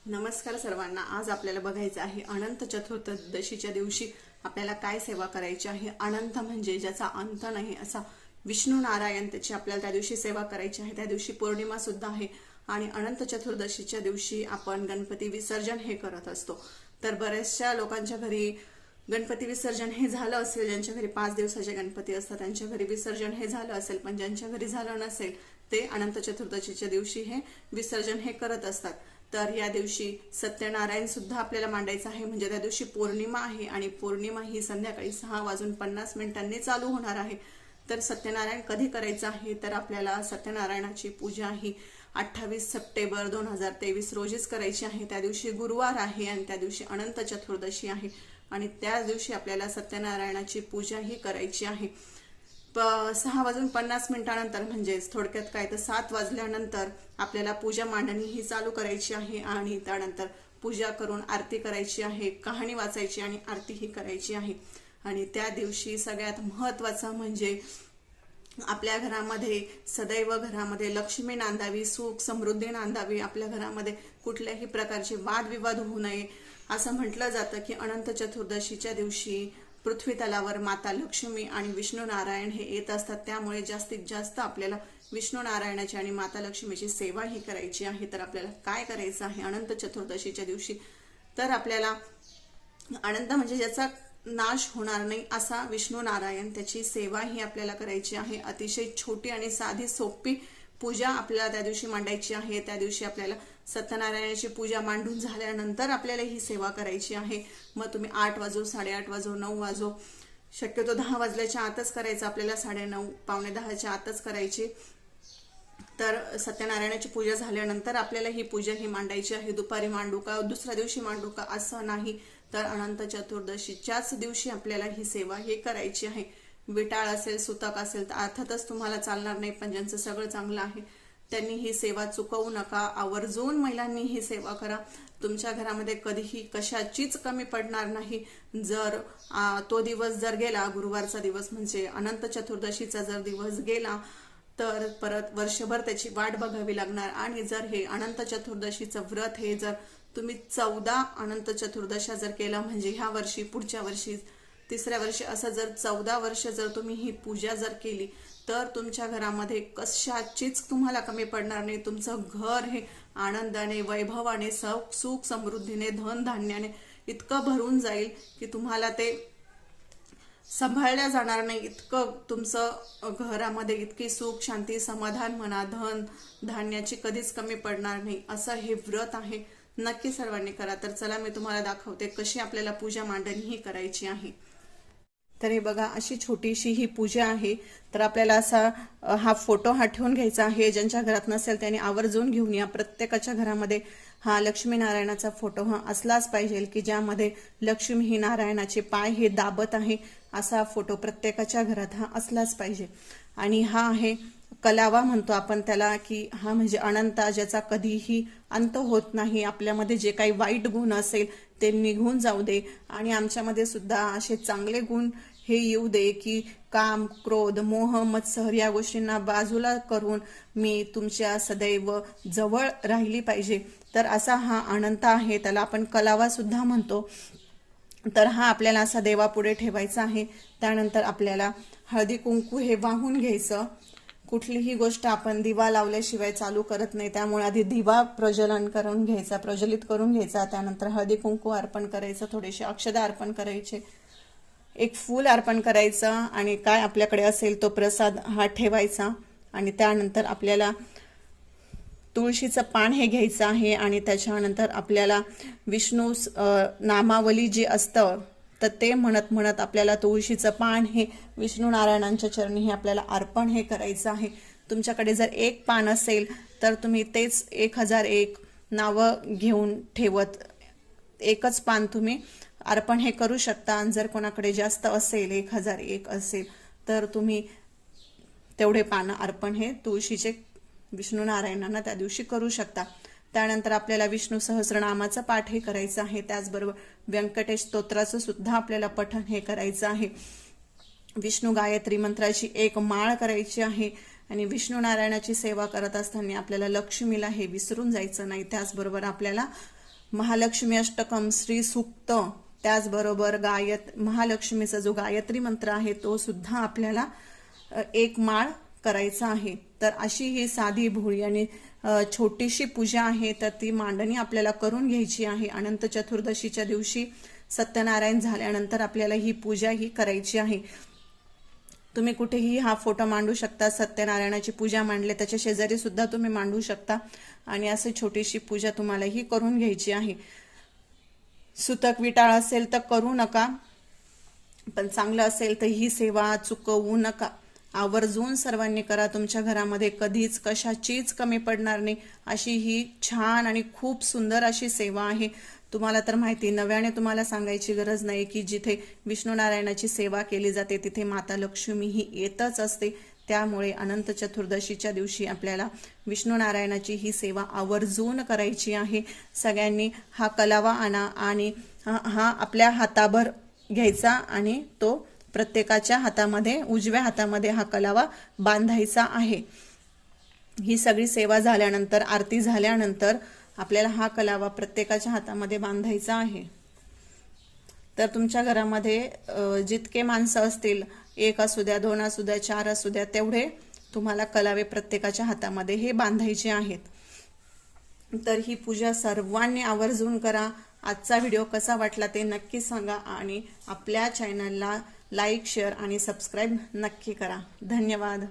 नमस्कार सर्वांना। आज आपल्याला बघायचं आहे अनंत चतुर्दशीच्या दिवशी आपल्याला काय सेवा करायची आहे। अनंत म्हणजे ज्याचा अंत नाही असा विष्णू नारायण, त्याची आपल्याला त्या दिवशी सेवा करायची आहे। त्या दिवशी पौर्णिमा सुद्धा आहे आणि अनंत चतुर्दशीच्या दिवशी आपण गणपती विसर्जन हे करत असतो। तर बऱ्याचशा लोकांच्या घरी गणपती विसर्जन हे झालं असेल, ज्यांच्या घरी 5 दिवसाचे गणपती असतात त्यांच्या घरी विसर्जन हे झालं असेल, पण ज्यांच्या घरी झालं नसेल ते अनंत चतुर्दशीच्या दिवशी हे विसर्जन हे करत असतात। तर या दिवशी सत्यनारायण सुद्धा आपल्याला मांडायचं आहे, म्हणजे त्या दिवशी पौर्णिमा आहे आणि पौर्णिमा ही संध्याकाळी 6:50 चालू होणार आहे। तर सत्यनारायण कधी करायचं आहे, तर आपल्याला सत्यनारायणाची पूजा ही 28 सप्टेंबर 2023 रोजीच करायची आहे। त्या दिवशी गुरुवार आहे आणि त्या दिवशी अनंत चतुर्दशी आहे आणि त्या दिवशी आपल्याला सत्यनारायणाची पूजा ही करायची आहे। 6:50 म्हणजेच थोडक्यात काय तर 7 वाजल्यानंतर आपल्याला पूजा मांडणी ही चालू करायची आहे आणि त्यानंतर पूजा करून आरती करायची आहे, कहाणी वाचायची आणि आरती ही करायची आहे। आणि त्या दिवशी सगळ्यात महत्त्वाचं म्हणजे आपल्या घरामध्ये सदैव घरामध्ये लक्ष्मी नांदावी, सुख समृद्धी नांदावी, आपल्या घरामध्ये कुठल्याही प्रकारचे वादविवाद होऊ नये। असं म्हटलं जातं की अनंत चतुर्दशीच्या दिवशी पृथ्वी तलावर माता लक्ष्मी आणि विष्णू नारायण हे येत असतात, त्यामुळे जास्तीत जास्त आपल्याला विष्णू नारायणाची आणि माता लक्ष्मीची सेवा ही करायची आहे। तर आपल्याला काय करायचं आहे अनंत चतुर्दशीच्या दिवशी, तर आपल्याला अनंत म्हणजे ज्याचा नाश होणार नाही असा विष्णू नारायण, त्याची सेवा ही आपल्याला करायची आहे। अतिशय छोटी आणि साधी सोपी पूजा आपल्याला त्या दिवशी मांडायची आहे। त्या दिवशी आपल्याला सत्यनारायणाची पूजा मांडून झाल्यानंतर आपल्याला ही सेवा करायची आहे। मग तुम्ही 8 वाजो, 8:30 वाजो, 9 वाजो, शक्यतो 10 वाजल्याच्या आतच करायचं आपल्याला, 9:30 पावणे 10च्या आतच करायची। तर सत्यनारायणाची पूजा झाल्यानंतर आपल्याला ही पूजा ही मांडायची आहे। दुपारी मांडू का, दुसऱ्या दिवशी मांडू का असं नाही, तर अनंत चतुर्दशीच्याच दिवशी आपल्याला ही सेवा ही करायची आहे। विटाळ असेल, सुतक असेल तर अर्थातच तुम्हाला चालणार नाही, पण ज्यांचं सगळं चांगलं आहे त्यांनी ही सेवा चुकवू नका। आवर्जून महिलांनी ही सेवा करा, तुमच्या घरामध्ये कधीही कशाचीच कमी पडणार नाही। जर तो दिवस जर गेला, गुरुवारचा दिवस म्हणजे अनंत चतुर्दशीचा जर दिवस गेला तर परत वर्षभर त्याची वाट बघावी लागणार। आणि जर हे अनंत चतुर्दशीचं व्रत हे जर तुम्ही 14 अनंत चतुर्दशा जर केला, म्हणजे ह्या वर्षी, पुढच्या वर्षी, तिसऱ्या वर्षी असं जर 14 वर्ष जर तुम्ही ही पूजा जर केली तर तुमच्या घरामध्ये कशाचीच तुम्हाला कमी पडणार नाही। तुमचं घर हे आनंदाने, वैभवाने, सुख समृद्धीने, धन धान्याने इतकं भरून जाईल की तुम्हाला ते सांभाळल्या जाणार नाही। इतकं तुमचं घरामध्ये इतकी सुख शांती समाधान म्हणा, धन धान्याची कधीच कमी पडणार नाही असं हे व्रत आहे। नक्की सर्वांनी करा। तर चला मी तुम्हाला दाखवते कशी आपल्याला पूजा मांडणी ही करायची आहे। तर हे बघा, अशी छोटीशी ही पूजा आहे। तर आपल्याला असा हा फोटो हा ठेवून घ्यायचा आहे। ज्यांच्या घरात नसेल त्यांनी आवर्जून घेऊन या। प्रत्येकाच्या घरामध्ये हा लक्ष्मी नारायणाचा फोटो हा असलाच पाहिजे की ज्यामध्ये लक्ष्मी ही नारायणाचे पाय हे दाबत आहे, असा फोटो प्रत्येकाच्या घरात हा असलाच पाहिजे। आणि हा आहे कलावा म्हणतो आपण त्याला, की हा म्हणजे अनंता, ज्याचा कधीही अंत होत नाही। आपल्यामध्ये जे काही वाईट गुण असेल ते निघून जाऊ दे आणि आमच्यामध्ये सुद्धा असे चांगले गुण हे येऊ दे की काम, क्रोध, मोह, मत्सर या गोष्टींना बाजूला करून मी तुमच्या सदैव जवळ राहिली पाहिजे। तर असा हा अनंत आहे, त्याला आपण कलावा सुद्धा म्हणतो। तर हा आपल्याला असा देवापुढे ठेवायचा आहे। त्यानंतर आपल्याला हळदी कुंकू हे वाहून घ्यायचं। कुठलीही गोष्ट आपण दिवा लावल्याशिवाय चालू करत नाही, त्यामुळे आधी दिवा प्रज्वलित करून घ्यायचा। त्यानंतर हळदी कुंकू अर्पण करायचं, थोडेसे अक्षदा अर्पण करायचे, एक फूल अर्पण करायचं आणि काय आपल्याकडे असेल तो प्रसाद हा ठेवायचा। आणि त्यानंतर आपल्याला तुळशीचं पान हे घ्यायचं आहे आणि त्याच्यानंतर आपल्याला विष्णू नामावली जी असतं तर ते म्हणत म्हणत आपल्याला तुळशीचं पान हे विष्णू नारायणांच्या चरणी हे आपल्याला अर्पण हे करायचं आहे। तुमच्याकडे जर एक पान असेल तर तुम्ही तेच 1001 नावं घेऊन ठेवत एकच पान तुम्ही अर्पण हे करू शकता। आणि जर कोणाकडे जास्त असेल, 1001 असेल, तर तुम्ही तेवढे पानं अर्पण हे तुळशीचे विष्णू नारायणांना त्या दिवशी करू शकता। त्यानंतर आपल्याला विष्णू सहस्रनामाचा पाठ हे करायचं आहे। त्याचबरोबर व्यंकटेश स्तोत्राचं सुद्धा आपल्याला पठण हे करायचं आहे। विष्णू गायत्री मंत्राची एक माळ करायची आहे आणि विष्णू नारायणाची सेवा करत असताना आपल्याला लक्ष्मीला हे विसरून जायचं नाही। त्याचबरोबर आपल्याला महालक्ष्मी अष्टकम, श्री सूक्त, त्याचबरोबर महालक्ष्मीचा जो गायत्री मंत्र आहे तो सुद्धा आपल्याला एक माळ करायचा आहे। तर अशी ही साधी भोळी आणि छोटीशी पूजा आहे, तर ती मांडणी आपल्याला करून घ्यायची आहे। अनंत चतुर्दशीच्या दिवशी सत्यनारायण झाल्यानंतर आपल्याला ही पूजा ही करायची आहे। तुम्ही कुठेही हा फोटो मांडू शकता, सत्यनारायणाची पूजा मांडले त्याच्या शेजारी सुद्धा तुम्ही मांडू शकता आणि अशी छोटीशी पूजा तुम्हाला ही करून घ्यायची आहे। सुतक विटाळ असेल तर करू नका, पण चांगलं असेल तर ही सेवा चुकवू नका। आवर्जून सर्वांनी करा, तुमच्या घरामध्ये कधीच कशाचीच कमी पडणार नाही अशी ही छान आणि खूप सुंदर अशी सेवा आहे। तुम्हाला तर माहिती, नव्याने तुम्हाला सांगायची गरज नाही की जिथे विष्णू नारायणाची सेवा केली जाते तिथे माता लक्ष्मी ही येतच असते। त्यामुळे अनंत चतुर्दशीच्या दिवशी आपल्याला विष्णू नारायणाची ही सेवा आवर्जून करायची आहे। सगळ्यांनी हा कलावा आणा आणि हा आपल्या हाताभर घ्यायचा आणि तो प्रत्येकाच्या हातामध्ये, उजव्या हातामध्ये हा कलावा बांधायचा आहे। ही सगळी सेवा झाल्यानंतर, आरती झाल्यानंतर आपल्याला हा कलावा प्रत्येकाच्या हातामध्ये बांधायचा आहे। तर तुमच्या घरामध्ये जितके माणसं असतील, 1 असू द्या, 2 असू द्या, 4 असू द्या, तेवढे तुम्हाला कलावे प्रत्येकाच्या हातामध्ये हे बांधायचे आहेत। तर ही पूजा सर्वांनी आवर्जून करा। आजचा व्हिडिओ कसा वाटला ते नक्की सांगा आणि आपल्या चॅनलला लाईक, शेअर आणि सबस्क्राईब नक्की करा। धन्यवाद।